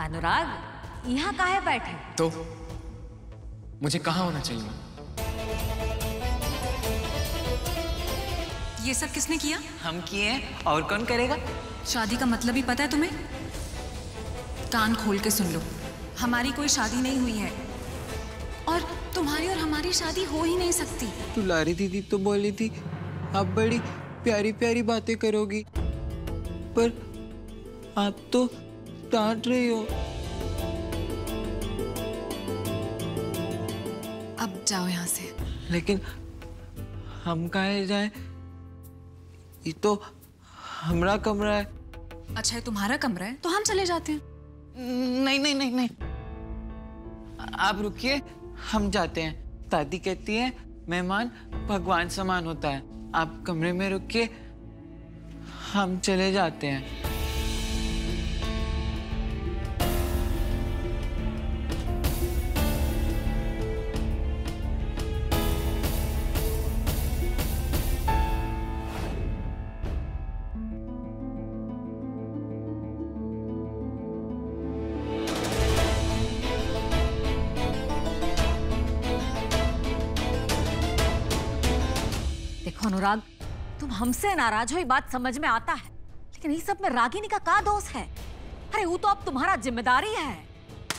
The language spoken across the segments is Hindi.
अनुराग यहाँ काहे बैठे? तो मुझे कहाँ होना चाहिए? ये सब किसने किया? हम किए, और कौन करेगा? शादी का मतलब ही पता है तुम्हें? कान खोल के सुन लो, हमारी कोई शादी नहीं हुई है और तुम्हारी और हमारी शादी हो ही नहीं सकती। दुलारी दीदी तो बोली थी आप बड़ी प्यारी प्यारी बातें करोगी, पर आप तो डांट रही हो। अब जाओ यहाँ से। लेकिन हम कहाँ जाएं? ये तो हमारा कमरा है। अच्छा है तुम्हारा कमरा है तो हम चले जाते हैं। नहीं नहीं नहीं नहीं, आप रुकिए, हम जाते हैं। दादी कहती है मेहमान भगवान समान होता है। आप कमरे में रुकिए, हम चले जाते हैं। देखो अनुराग, तुम हमसे नाराज हो ये बात समझ में आता है, लेकिन इस सब में रागिनी का क्या दोष है? अरे वो तो अब तुम्हारा जिम्मेदारी है।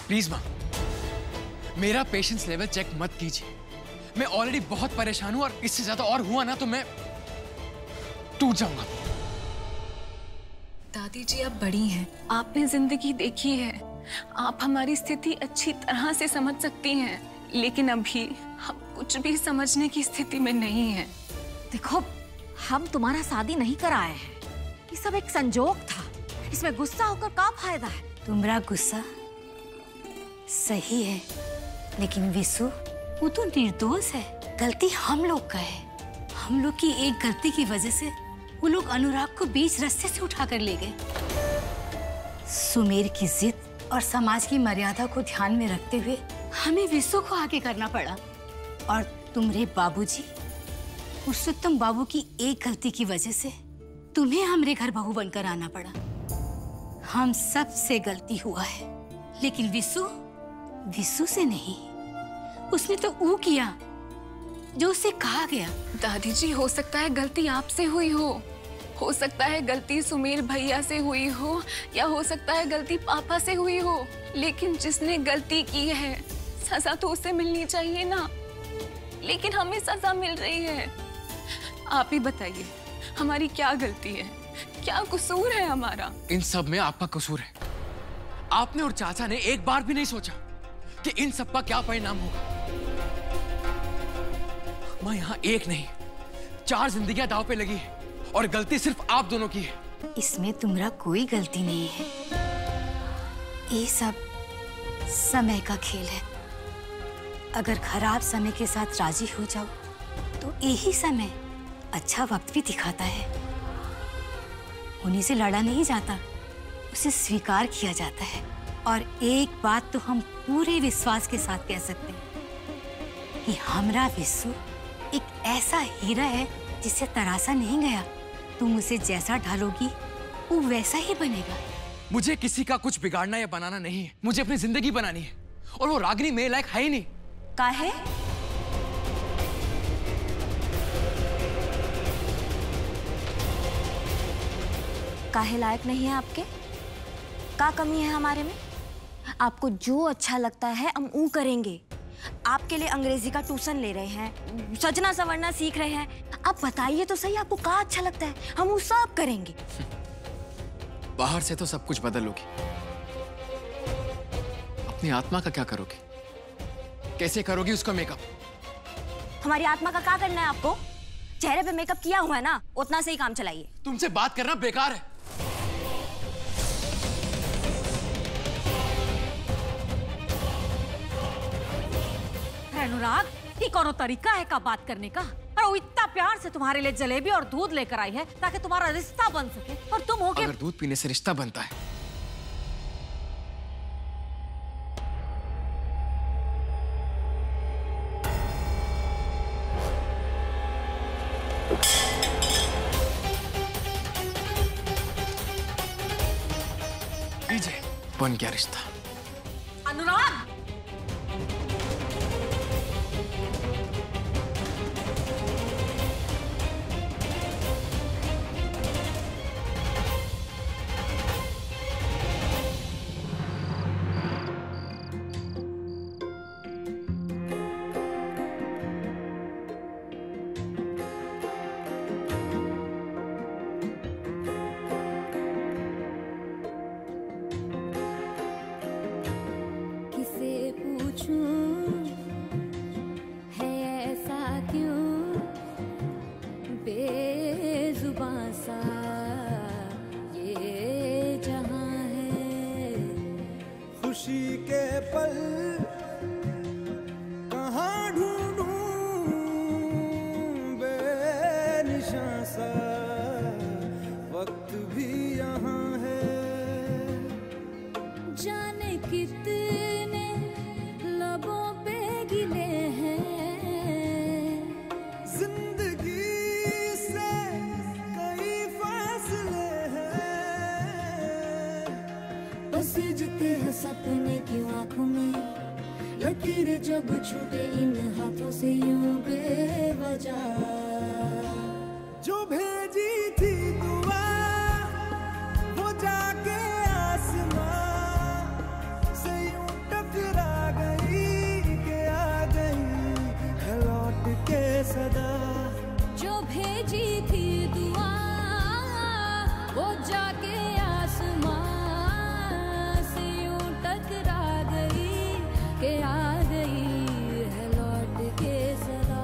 प्लीज माँ, मेरा पेशेंस लेवल चेक मत कीजिए। मैं ऑलरेडी बहुत परेशान हूं और इससे ज्यादा और हुआ ना तो मैं टूट जाऊंगा। दादी जी आप बड़ी हैं, आपने जिंदगी देखी है, आप हमारी स्थिति अच्छी तरह से समझ सकती हैं, लेकिन अभी हम कुछ भी समझने की स्थिति में नहीं हैं। देखो, हम तुम्हारा शादी नहीं कराए हैं, ये सब एक संजोग था। इसमें गुस्सा होकर क्या फायदा है? तुम्हारा गुस्सा सही है, लेकिन विशु वो तो निर्दोष है। गलती हम लोग का है। हम लोग की एक गलती की वजह से वो लोग अनुराग को बीच रास्ते से उठा कर ले गए। सुमेर की जिद और समाज की मर्यादा को ध्यान में रखते हुए हमें विशु को आगे करना पड़ा, और तुम्हारे बाबूजी पुरुषोत्तम बाबू की एक गलती की वजह से तुम्हें हमरे घर बहू बनकर आना पड़ा। हम सब से गलती हुआ है, लेकिन विशु से नहीं। उसने तो वो किया जो उसे कहा गया। दादी जी हो सकता है गलती आपसे हुई हो सकता है गलती सुमेर भैया से हुई हो, या हो सकता है गलती पापा से हुई हो, लेकिन जिसने गलती की है सजा तो उसे मिलनी चाहिए ना। लेकिन हमें सजा मिल रही है। आप ही बताइए हमारी क्या गलती है, क्या कसूर है हमारा? इन सब में आपका कसूर है। आपने और चाचा ने एक बार भी नहीं सोचा कि इन सब का क्या परिणाम होगा। मां, यहां एक नहीं 4 जिंदगियां दांव पे लगी है और गलती सिर्फ आप दोनों की है। इसमें तुम्हारा कोई गलती नहीं है। ये सब समय का खेल है। अगर खराब समय के साथ राजी हो जाओ तो यही समय अच्छा वक्त भी दिखाता है। उन्हीं से लड़ा नहीं जाता, उसे स्वीकार किया जाता है। और एक बात तो हम पूरे विश्वास के साथ कह सकते हैं कि हमारा विशु एक ऐसा हीरा है जिसे तराशा नहीं गया। तुम उसे जैसा ढालोगी वो वैसा ही बनेगा। मुझे किसी का कुछ बिगाड़ना या बनाना नहीं है, मुझे अपनी जिंदगी बनानी है। और वो रागिनी मेरे लायक है ही नहीं। काहे? काहे लायक नहीं है आपके? क्या कमी है हमारे में? आपको जो अच्छा लगता है हम वो करेंगे। आपके लिए अंग्रेजी का ट्यूशन ले रहे हैं, सजना संवरना सीख रहे हैं। आप बताइए तो सही, आपको क्या अच्छा लगता है, हम वो सब करेंगे। बाहर से तो सब कुछ बदल लोगी, अपनी आत्मा का क्या करोगी? कैसे करोगी उसका मेकअप? हमारी आत्मा का क्या करना है आपको? चेहरे पे मेकअप किया हुआ है ना, उतना से ही काम चलाइए। तुमसे बात करना बेकार है। अनुराग, ये कौन तरीका है का बात करने का? और वो इतना प्यार से तुम्हारे लिए जलेबी और दूध लेकर आई है ताकि तुम्हारा रिश्ता बन सके, और तुम हो के... अगर दूध पीने से रिश्ता बनता है लीजिए, बन गया रिश्ता। अनुराग! खुशी के पल कहाँ ढूंढूं बेनिशां सा वक्त भी यहाँ है। जाने कितने लबों पे गिले हैं, जिंदगी से कई फासले हैं। बस जिते हैं सपने की आंखों में, लकीरें जब छूटे इन हाथों से यूं बेवजह। जो भेजी थी दुआ वो जाके आसमां से यूं टकरा गई कि आ गई है लौट के सदा। जो भेजी थी दुआ वो जाके आसमां से यूं टकरा गई कि आ गई है लौट के सदा।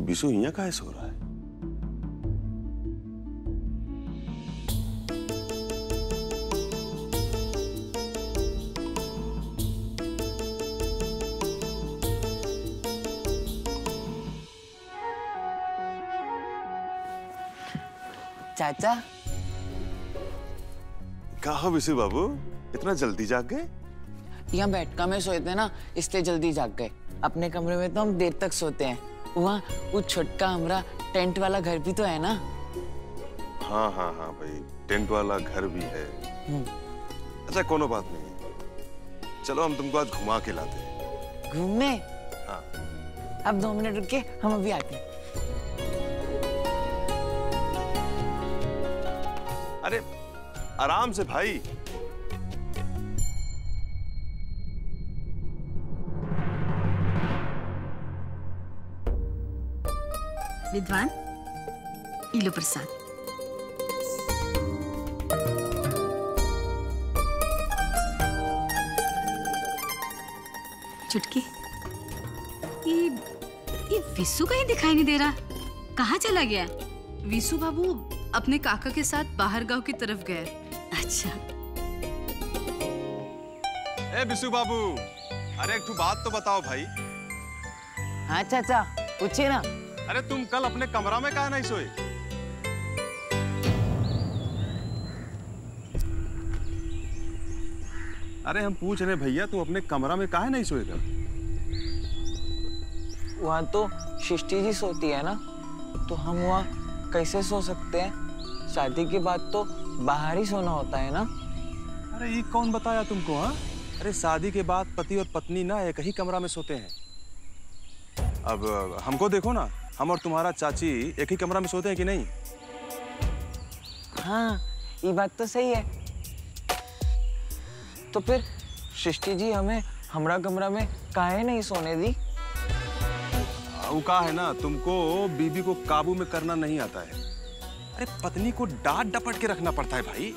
बिशु यहाँ काहे सो रहा है? चाचा, कहा बिशु बाबू, इतना जल्दी जाग गए? यहाँ बैठका में सोए थे ना, इसलिए जल्दी जाग गए। अपने कमरे में तो हम देर तक सोते हैं। वहाँ वो छोटका हमारा टेंट वाला घर भी तो है ना। हाँ हाँ हाँ भाई, टेंट वाला घर भी है। अच्छा कोनो बात नहीं, चलो हम तुमको आज घुमा के लाते हैं। घूमने? हाँ। अब 2 मिनट रुक के हम अभी आते हैं। अरे आराम से भाई। विद्वान, इलो प्रसाद। चुटकी, ये विशु कहीं दिखाई नहीं दे रहा, कहाँ चला गया? विशु बाबू अपने काका के साथ बाहर गांव की तरफ गए। अच्छा। ए बिशु बाबू, अरे एक बात तो बताओ भाई। हाँ चाचा, पूछिए ना। अरे तुम कल अपने कमरा में काहे नहीं सोए? अरे हम पूछ रहे भैया, तुम अपने कमरा में काहे नहीं सोएगा? वहाँ तो सृष्टि जी सोती है ना, तो हम वहाँ कैसे सो सकते हैं? शादी के बाद तो बाहर ही सोना होता है ना। अरे ये कौन बताया तुमको? हाँ, अरे शादी के बाद पति और पत्नी ना एक ही कमरा में सोते हैं। अब हमको देखो ना, हम और तुम्हारा चाची एक ही कमरा में सोते हैं कि नहीं? हाँ, ये बात तो सही है। तो फिर सृष्टि जी हमें हमारा कमरा में काहे नहीं सोने दी? वो कहा है ना, तुमको बीबी को काबू में करना नहीं आता है। अरे पत्नी को डांट डपट के रखना पड़ता है भाई।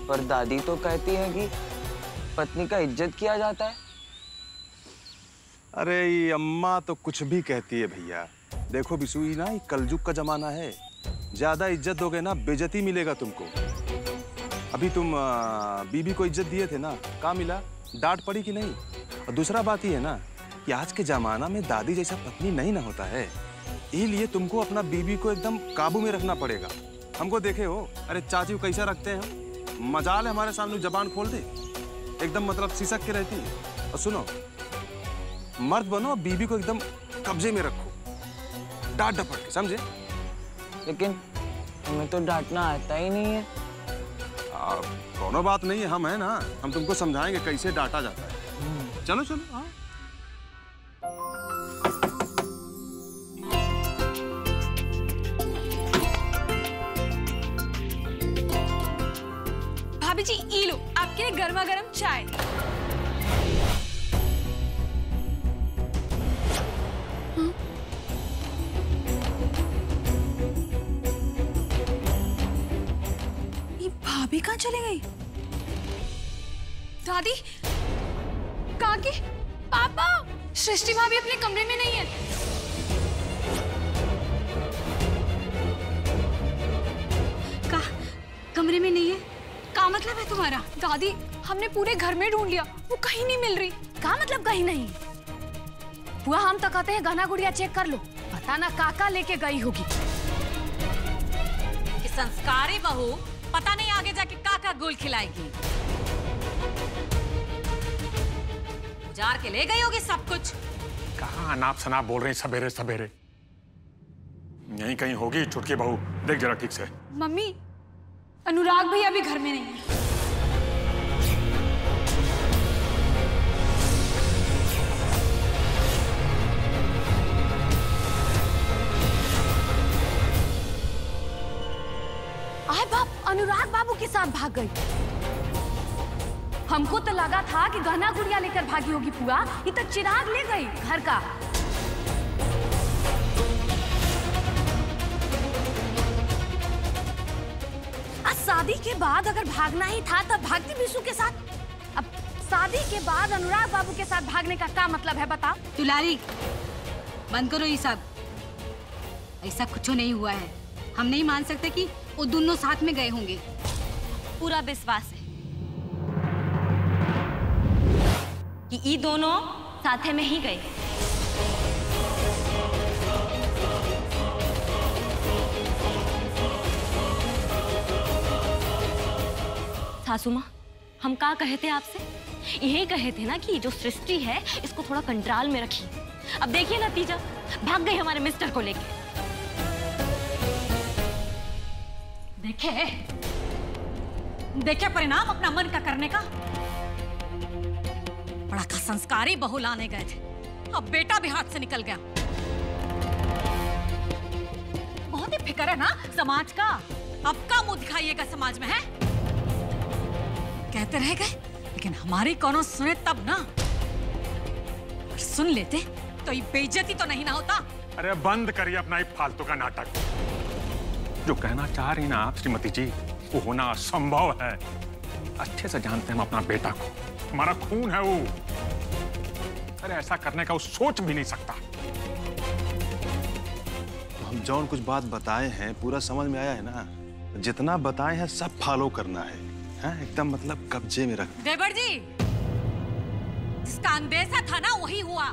पर दादी तो कहती है कि पत्नी का इज्जत किया जाता है। अरे ये अम्मा तो कुछ भी कहती है भैया। देखो बिशु, ये ना ये कलयुग का जमाना है। ज्यादा इज्जत दोगे ना बेइज्जती मिलेगा तुमको। अभी तुम बीबी को इज्जत दिए थे ना, कहाँ मिला? डांट पड़ी कि नहीं? और दूसरा बात ये है ना कि आज के जमाना में दादी जैसा पत्नी नहीं ना होता है। इसलिए तुमको अपना बीबी को एकदम काबू में रखना पड़ेगा। हमको देखे हो, अरे चाची को कैसा रखते हैं हम। मजाल है हमारे सामने जबान खोल दे, एकदम मतलब सिसक के रहती है। और सुनो, मर्द बनो, बीबी को एकदम कब्जे में रखो, डांट डपट के, समझे? लेकिन हमें तो डांटना आता ही नहीं है। कोनो बात नहीं है, हम है ना, हम तुमको समझाएंगे कैसे डांटा जाता है। चलो चलो। हाँ। भाभी जी, ई लो आपके लिए गर्मा गर्म चाय। भाभी कहाँ चली गई? दादी, काकी, पापा, सृष्टि भाभी अपने कमरे में नहीं है। कमरे में नहीं है? क्या मतलब है तुम्हारा? दादी, हमने पूरे घर में ढूंढ लिया, वो कहीं नहीं मिल रही। क्या मतलब कहीं नहीं? बुआ, हम तो कहते हैं गहना गुड़िया चेक कर लो, पता ना काका लेके गई होगी। कि संस्कारी बहू पता नहीं आगे जाके काका गोल खिलाएगी। उजार के ले गई होगी सब कुछ। कहाँ अनाप शनाप बोल रही सवेरे सवेरे? यहीं कहीं होगी छुटकी बहू, देख जरा ठीक से। मम्मी, अनुराग भैया भी घर में नहीं है। आए बाप, अनुराग बाबू के साथ भाग गई। हमको तो लगा था कि गहना गुड़िया लेकर भागी होगी बुआ, ये तो चिराग ले गई घर का। आज शादी के बाद अगर भागना ही था तब भागती बिशु के साथ। अब शादी के बाद अनुराग बाबू के साथ भागने का क्या मतलब है बता? दुलारी, बंद करो ये सब। ऐसा कुछ नहीं हुआ है। हम नहीं मान सकते कि वो दोनों साथ में गए होंगे। पूरा विश्वास है कि ये दोनों साथे में ही गए। सासू माँ, हम क्या कहे थे आपसे? यही कहे थे ना कि जो सृष्टि है इसको थोड़ा कंट्रोल में रखिए। अब देखिए नतीजा, भाग गई हमारे मिस्टर को लेके। देखे परिणाम अपना मन का करने का। बड़ा का संस्कारी बहू लाने गए थे, अब बेटा भी हाथ से निकल गया। बहुत ही फिक्र है ना समाज का। अब का मुंह दिखाइएगा समाज में, है? कहते रह गए, लेकिन हमारी कौनो सुने तब ना। अगर सुन लेते तो ये बेइज्जती तो नहीं ना होता। अरे बंद करिए अपना ये फालतू का नाटक। जो कहना चाह रही ना आप श्रीमती जी, वो होना असंभव है। अच्छे से जानते हैं हम अपना बेटा को, हमारा खून है वो। अरे ऐसा करने का वो सोच भी नहीं सकता। हम जौन कुछ बात बताए हैं पूरा समझ में आया है ना? जितना बताए हैं सब फॉलो करना है, एकदम मतलब कब्जे में रख। देवर जी, जिसका अंदेशा था ना वही हुआ।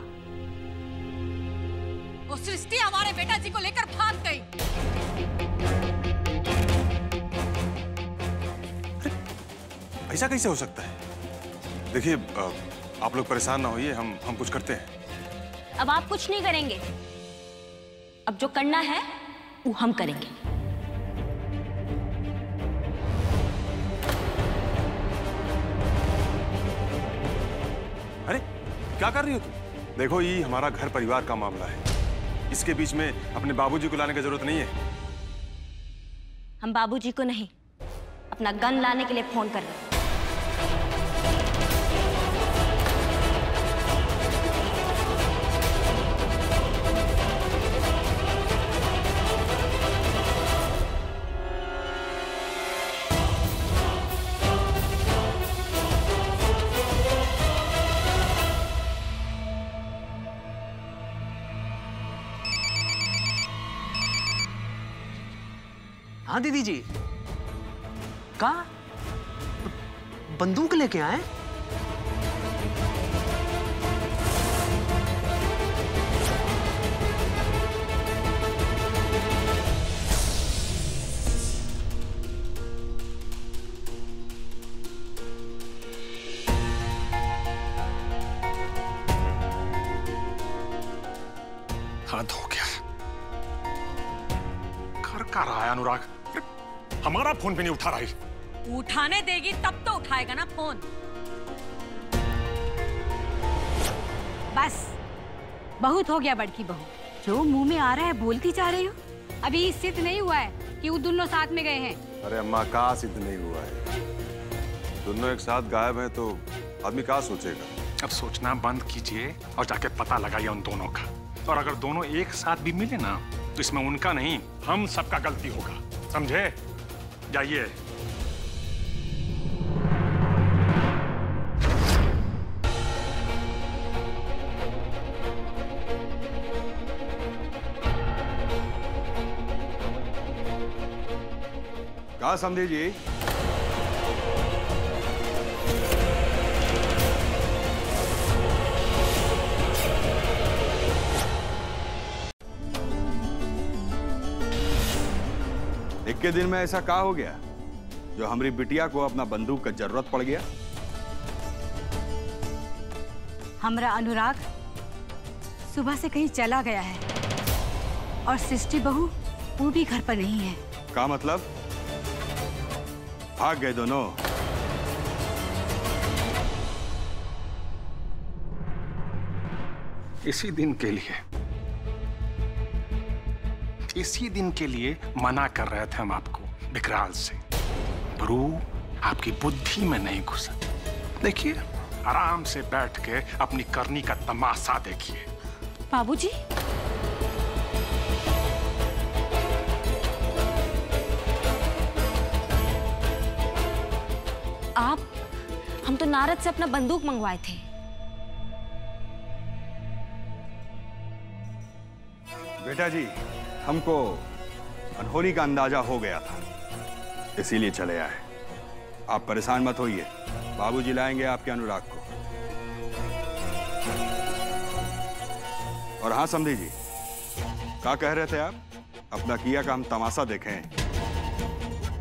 वो सृष्टि हमारे बेटा जी को लेकर भाग गई। ऐसा कैसे हो सकता है? देखिए, आप लोग परेशान ना होइए, हम कुछ करते हैं। अब आप कुछ नहीं करेंगे, अब जो करना है वो हम करेंगे। अरे क्या कर रही हो तुम? देखो, ये हमारा घर परिवार का मामला है, इसके बीच में अपने बाबूजी को लाने की जरूरत नहीं है। हम बाबूजी को नहीं, अपना गन लाने के लिए फोन कर रहे हैं। हाँ दीदी जी। कहाँ? बंदूक लेके आए? हद हो गया। कर क्या रहा है अनुराग? हमारा फोन भी नहीं उठा रही। उठाने देगी तब तो उठाएगा ना फोन। बस बहुत हो गया बड़की बहू, जो मुंह में आ रहा है बोलती जा रही हो। अभी सिद्ध नहीं हुआ है कि वो दोनों साथ में गए हैं। अरे अम्मा, का सिद्ध नहीं हुआ है? दोनों एक साथ गायब हैं तो आदमी क्या सोचेगा? अब सोचना बंद कीजिए और जाके पता लगाइए उन दोनों का। और अगर दोनों एक साथ भी मिले ना तो इसमें उनका नहीं, हम सबका गलती होगा, समझे? जाइए। कहा समझे जी? एक के दिन में ऐसा क्या हो गया जो हमारी बिटिया को अपना बंदूक का जरूरत पड़ गया? हमारा अनुराग सुबह से कहीं चला गया है और सृष्टि बहू वो भी घर पर नहीं है। का मतलब? भाग गए दोनों? इसी दिन के लिए मना कर रहे थे हम आपको विकराल सिंह, पर वो आपकी बुद्धि में नहीं घुसा। देखिए, आराम से बैठ के अपनी करनी का तमाशा देखिए। बाबूजी, हम तो नारद से अपना बंदूक मंगवाए थे। बेटा जी, हमको अनहोनी का अंदाजा हो गया था, इसीलिए चले आए। आप परेशान मत होइए, बाबूजी लाएंगे आपके अनुराग को। और हाँ समधी जी, क्या कह रहे थे आप? अपना किया का हम तमाशा देखें।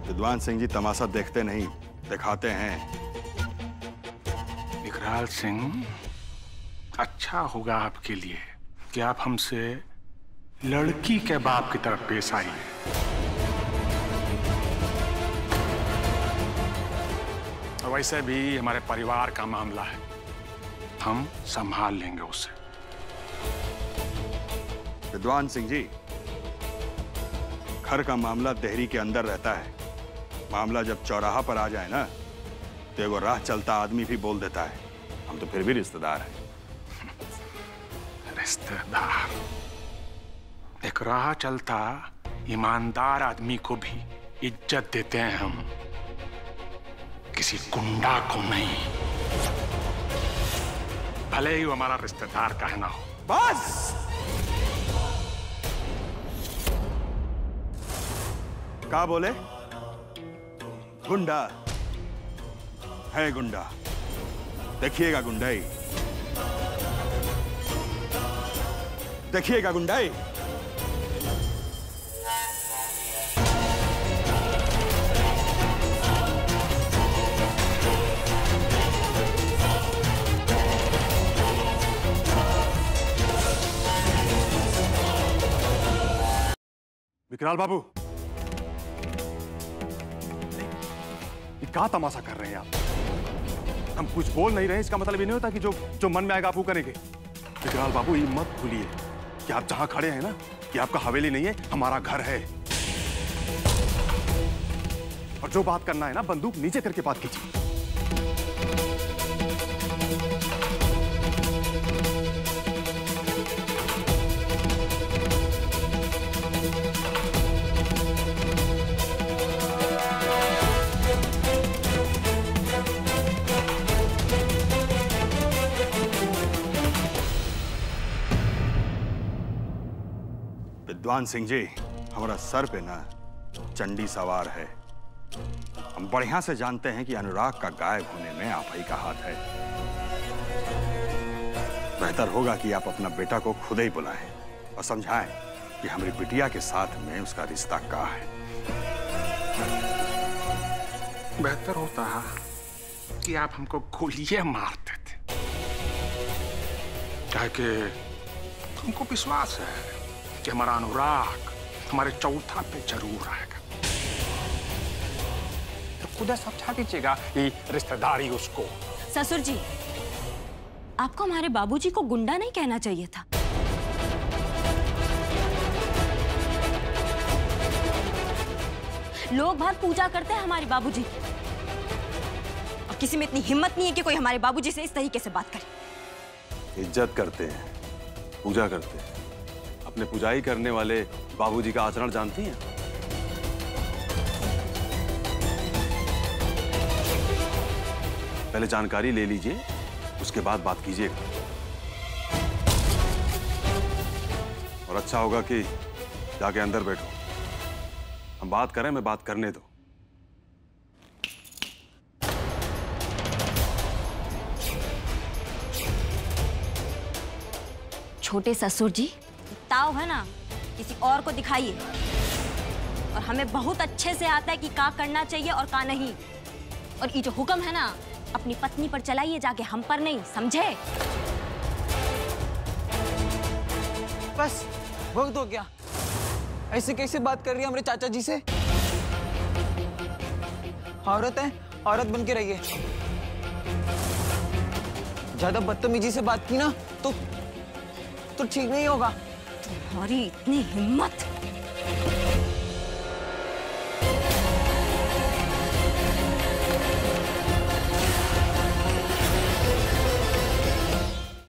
विद्वान सिंह जी तमाशा देखते नहीं, दिखाते हैं। विकराल सिंह, अच्छा होगा आपके लिए कि आप हमसे लड़की के बाप की तरफ पेश आई। वैसे भी हमारे परिवार का मामला है, हम संभाल लेंगे उसे। विद्वान सिंह जी, घर का मामला देहरी के अंदर रहता है। मामला जब चौराहा पर आ जाए ना, तो एगो राह चलता आदमी भी बोल देता है। हम तो फिर भी रिश्तेदार हैं। रिश्तेदार? एक राह चलता ईमानदार आदमी को भी इज्जत देते हैं हम, किसी गुंडा को नहीं, भले ही वो हमारा रिश्तेदार कहना हो। बस क्या बोले? गुंडा है, गुंडा। देखिएगा गुंडाई, देखिएगा गुंडाई। विकराल बाबू, ये क्या तमाशा कर रहे हैं आप? हम कुछ बोल नहीं रहे, इसका मतलब ये नहीं होता कि जो मन में आएगा आप वो करेंगे। विकराल बाबू, ये मत भूलिए कि आप जहां खड़े हैं ना, कि आपका हवेली नहीं है, हमारा घर है। और जो बात करना है ना, बंदूक नीचे करके बात कीजिए। विद्वान सिंह जी, हमारा सर पे ना चंडी सवार है। हम बढ़िया से जानते हैं कि अनुराग का गायब होने में आप ही का हाथ है। बेहतर होगा कि आप अपना बेटा को खुद ही बुलाएं और समझाएं कि हमारी बिटिया के साथ में उसका रिश्ता क्या है। बेहतर होता कि आप हमको गोलियां मार देते, क्या कि हमको विश्वास है कि हमारा अनुराग हमारे चौथा पे जरूर आएगा। तो खुद समझा दीजिएगा ये रिश्तेदारी उसको। ससुर जी, आपको हमारे बाबूजी को गुंडा नहीं कहना चाहिए था। लोग बहुत पूजा करते हैं हमारे बाबूजी की, और किसी में इतनी हिम्मत नहीं है कि कोई हमारे बाबूजी से इस तरीके से बात करे। इज्जत करते हैं, पूजा करते हैं। अपने पुजाई करने वाले बाबूजी का आचरण जानती हैं? पहले जानकारी ले लीजिए, उसके बाद बात कीजिएगा। और अच्छा होगा कि जाके अंदर बैठो, हम बात करें, मैं बात करने दो। छोटे ससुर जी, ताव है ना, किसी और को दिखाइए। और हमें बहुत अच्छे से आता है कि क्या करना चाहिए और क्या नहीं। और ये जो हुक्म है ना, अपनी पत्नी पर चलाइए, जाके हम पर नहीं, समझे? बस वक्त हो गया। ऐसे कैसे बात कर रही है हमारे चाचा जी से? औरत है, औरत बन के रहिए। ज्यादा बदतमीजी से बात की ना तो ठीक नहीं होगा। तुम्हारी इतनी हिम्मत!